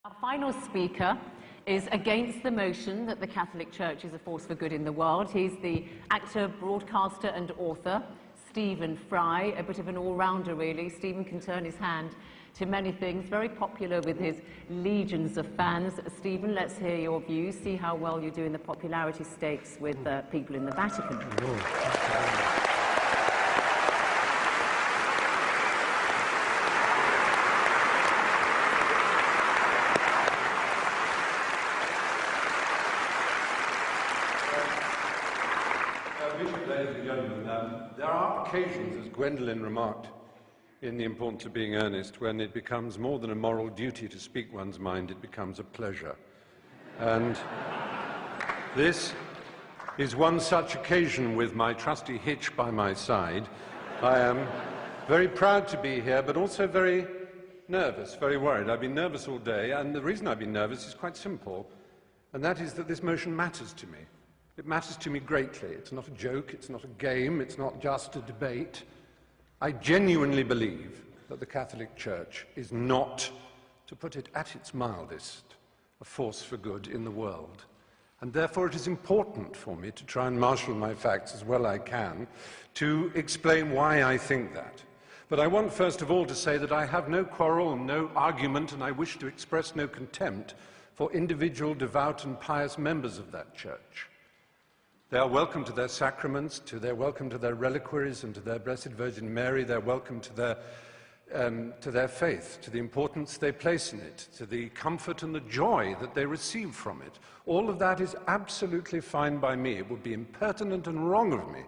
Our final speaker is against the motion that the Catholic Church is a force for good in the world. He's the actor, broadcaster and author, Stephen Fry, a bit of an all-rounder really. Stephen can turn his hand to many things, very popular with his legions of fans. Stephen, let's hear your views, see how well you do in the popularity stakes with people in the Vatican. Ladies and gentlemen, there are occasions, as Gwendolyn remarked, in The Importance of Being Earnest, when it becomes more than a moral duty to speak one's mind, it becomes a pleasure. And this is one such occasion with my trusty hitch by my side. I am very proud to be here, but also very nervous, very worried. I've been nervous all day, and the reason I've been nervous is quite simple, and that is that this motion matters to me. It matters to me greatly. It's not a joke, it's not a game, it's not just a debate. I genuinely believe that the Catholic Church is not, to put it at its mildest, a force for good in the world. And therefore it is important for me to try and marshal my facts as well I can to explain why I think that. But I want first of all to say that I have no quarrel and no argument, and I wish to express no contempt for individual devout and pious members of that church. They are welcome to their sacraments, they're welcome to their reliquaries and to their Blessed Virgin Mary. They're welcome to their faith, to the importance they place in it, to the comfort and the joy that they receive from it. All of that is absolutely fine by me. It would be impertinent and wrong of me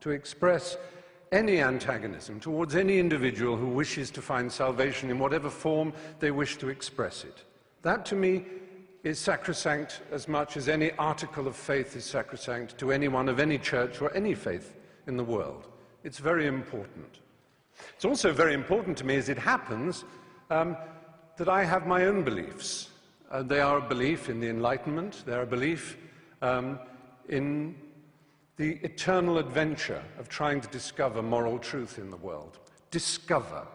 to express any antagonism towards any individual who wishes to find salvation in whatever form they wish to express it. That, to me, is sacrosanct as much as any article of faith is sacrosanct to anyone of any church or any faith in the world. It's very important. It's also very important to me, as it happens, that I have my own beliefs. They are a belief in the Enlightenment. They are a belief in the eternal adventure of trying to discover moral truth in the world. Discover.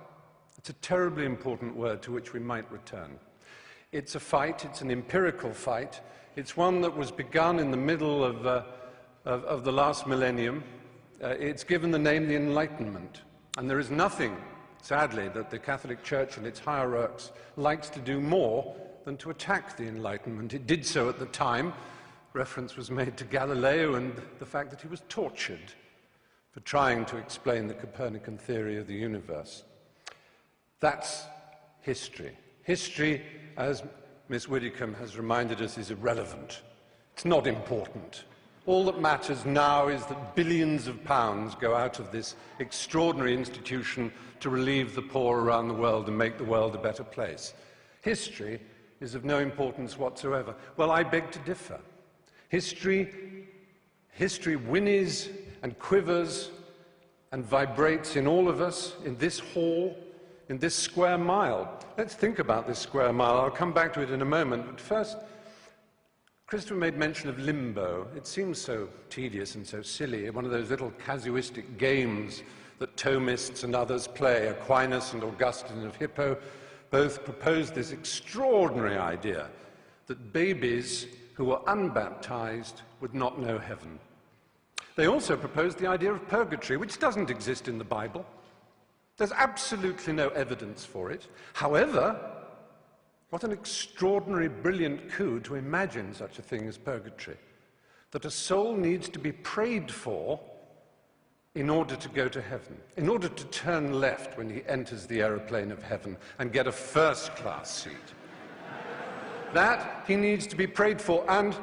It's a terribly important word to which we might return. It's a fight, it's an empirical fight. It's one that was begun in the middle of the last millennium. It's given the name the Enlightenment. And there is nothing, sadly, that the Catholic Church and its hierarchs likes to do more than to attack the Enlightenment. It did so at the time. Reference was made to Galileo and the fact that he was tortured for trying to explain the Copernican theory of the universe. That's history. History, as Miss Widdecombe has reminded us, is irrelevant. It's not important. All that matters now is that billions of pounds go out of this extraordinary institution to relieve the poor around the world and make the world a better place. History is of no importance whatsoever. Well, I beg to differ. History whinnies and quivers and vibrates in all of us, in this hall, in this square mile. Let's think about this square mile. I'll come back to it in a moment. But first, Christopher made mention of limbo. It seems so tedious and so silly, one of those little casuistic games that Thomists and others play. Aquinas and Augustine of Hippo both proposed this extraordinary idea that babies who were unbaptized would not know heaven. They also proposed the idea of purgatory, which doesn't exist in the Bible. There's absolutely no evidence for it. However, what an extraordinary, brilliant coup to imagine such a thing as purgatory. That a soul needs to be prayed for in order to go to heaven, in order to turn left when he enters the aeroplane of heaven and get a first-class seat. That he needs to be prayed for, and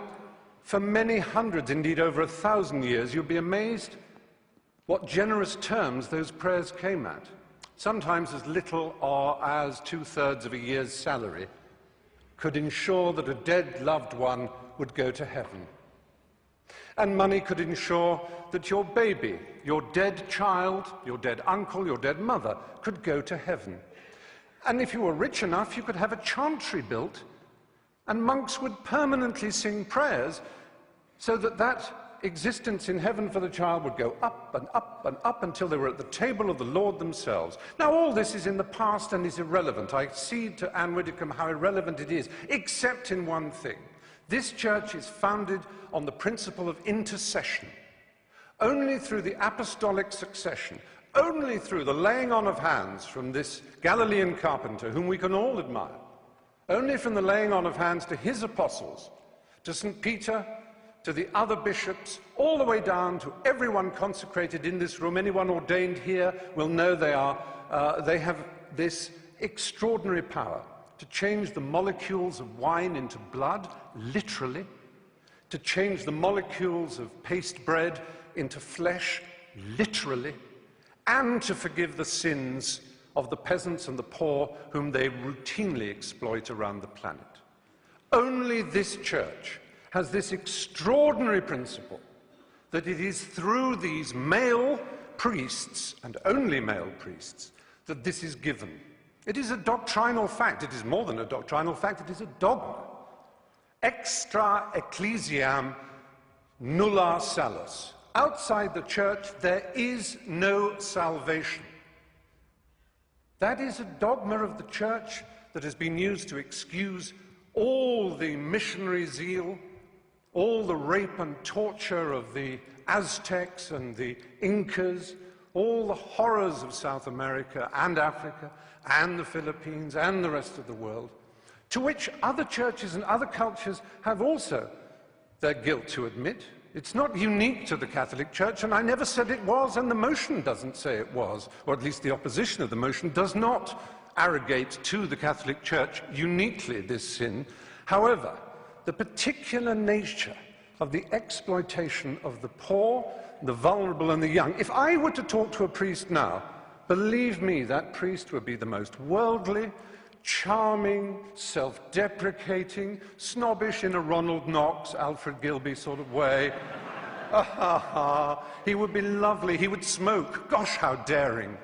for many hundreds, indeed over 1,000 years, you'll be amazed what generous terms those prayers came at. Sometimes as little or as 2/3 of a year's salary could ensure that a dead loved one would go to heaven. And money could ensure that your baby, your dead child, your dead uncle, your dead mother could go to heaven. And if you were rich enough, you could have a chantry built, and monks would permanently sing prayers so that that existence in heaven for the child would go up and up and up until they were at the table of the Lord themselves. Now, all this is in the past and is irrelevant. I cede to Anne Widdecombe how irrelevant it is, except in one thing. This church is founded on the principle of intercession. Only through the apostolic succession, only through the laying on of hands from this Galilean carpenter, whom we can all admire, only from the laying on of hands to his apostles, to St. Peter, to the other bishops, all the way down to everyone consecrated in this room. Anyone ordained here will know they have this extraordinary power to change the molecules of wine into blood, literally, to change the molecules of paste bread into flesh, literally, and to forgive the sins of the peasants and the poor whom they routinely exploit around the planet. Only this church has this extraordinary principle that it is through these male priests, and only male priests, that this is given. It is a doctrinal fact. It is more than a doctrinal fact, it is a dogma. Extra ecclesiam nulla salus. Outside the church, there is no salvation. That is a dogma of the church that has been used to excuse all the missionary zeal, all the rape and torture of the Aztecs and the Incas, all the horrors of South America and Africa and the Philippines and the rest of the world, to which other churches and other cultures have also their guilt to admit. It's not unique to the Catholic Church, and I never said it was, and the motion doesn't say it was, or at least the opposition of the motion does not arrogate to the Catholic Church uniquely this sin. However, the particular nature of the exploitation of the poor, the vulnerable, and the young. If I were to talk to a priest now, believe me, that priest would be the most worldly, charming, self-deprecating, snobbish in a Ronald Knox, Alfred Gilby sort of way. He would be lovely. He would smoke. Gosh, how daring.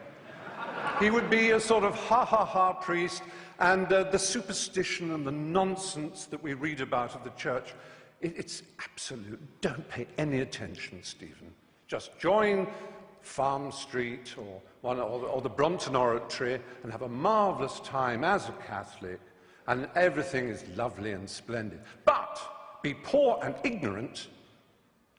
He would be a sort of ha-ha-ha priest, and the superstition and the nonsense that we read about of the church, it's absolute. Don't pay any attention, Stephen. Just join Farm Street or the Brompton Oratory and have a marvellous time as a Catholic, and everything is lovely and splendid. But be poor and ignorant,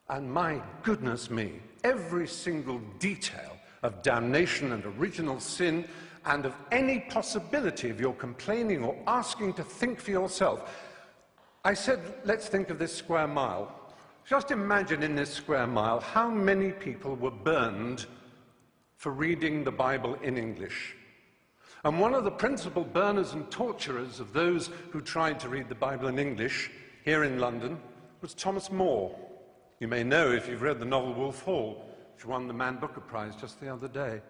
and my goodness me, every single detail of damnation and original sin and of any possibility of your complaining or asking to think for yourself. I said, let's think of this square mile. Just imagine in this square mile how many people were burned for reading the Bible in English. And one of the principal burners and torturers of those who tried to read the Bible in English here in London was Thomas More. You may know if you've read the novel Wolf Hall, which won the Man Booker Prize just the other day.